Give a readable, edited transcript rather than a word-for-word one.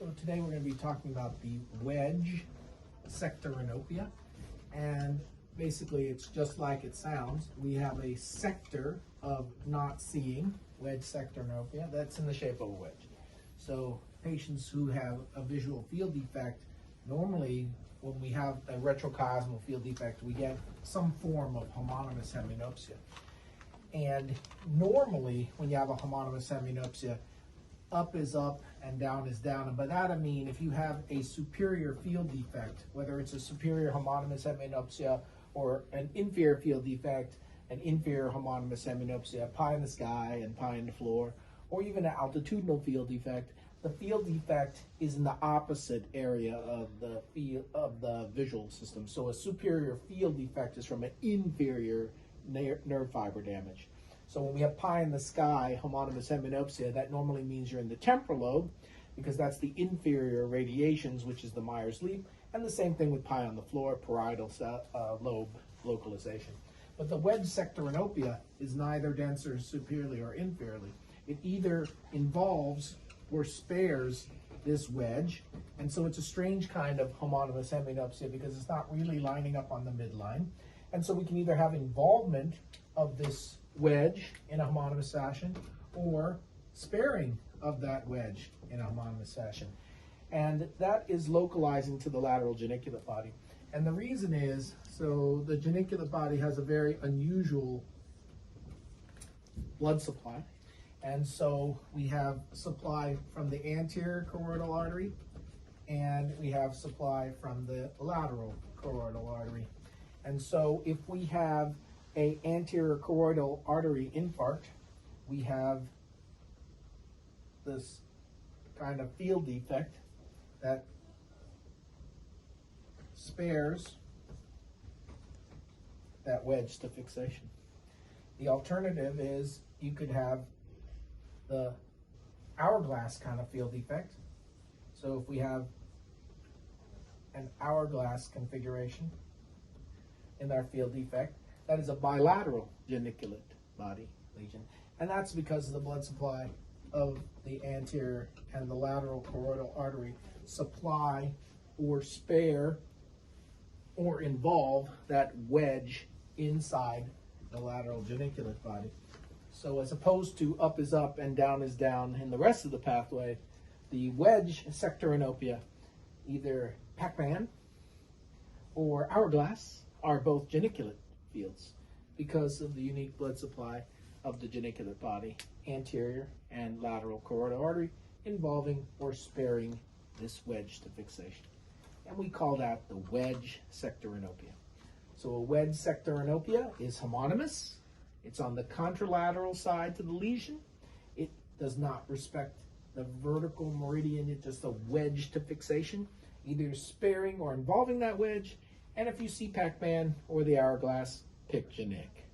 So today we're going to be talking about the Wedge Sectoranopia, and basically it's just like it sounds. We have a sector of not seeing, Wedge Sectoranopia, that's in the shape of a wedge. So patients who have a visual field defect, normally when we have a retrochiasmal field defect, we get some form of homonymous hemianopsia. And normally when you have a homonymous hemianopsia, up is up and down is down. And by that I mean if you have a superior field defect, whether it's a superior homonymous hemianopsia or an inferior field defect, an inferior homonymous hemianopsia, pie in the sky and pie in the floor, or even an altitudinal field defect, the field defect is in the opposite area of the visual system. So a superior field defect is from an inferior nerve fiber damage. So when we have pie in the sky, homonymous hemianopsia, that normally means you're in the temporal lobe, because that's the inferior radiations, which is the Myers-Leap, and the same thing with pie on the floor, parietal lobe localization. But the Wedge Sectoranopia is neither denser superiorly or inferiorly. It either involves or spares this wedge, and so it's a strange kind of homonymous hemianopsia because it's not really lining up on the midline. And so we can either have involvement of this wedge in a homonymous fashion or sparing of that wedge in a homonymous fashion. And that is localizing to the lateral geniculate body. And the reason is, so the geniculate body has a very unusual blood supply. And so we have supply from the anterior choroidal artery, and we have supply from the lateral choroidal artery. And so if we have an anterior choroidal artery infarct, we have this kind of field defect that spares that wedge to fixation. The alternative is you could have the hourglass kind of field defect. So if we have an hourglass configuration in our field defect, that is a bilateral geniculate body lesion. And that's because of the blood supply of the anterior and the lateral choroidal artery supply or spare or involve that wedge inside the lateral geniculate body. So as opposed to up is up and down is down in the rest of the pathway, the Wedge Sectoranopia, either Pac-Man or hourglass, are both geniculate fields because of the unique blood supply of the geniculate body, anterior and lateral choroidal artery, involving or sparing this wedge to fixation. And we call that the Wedge Sectoranopia. So a Wedge Sectoranopia is homonymous. It's on the contralateral side to the lesion. It does not respect the vertical meridian. It's just a wedge to fixation, either sparing or involving that wedge. And if you see Pac-Man or the hourglass, pick your neck.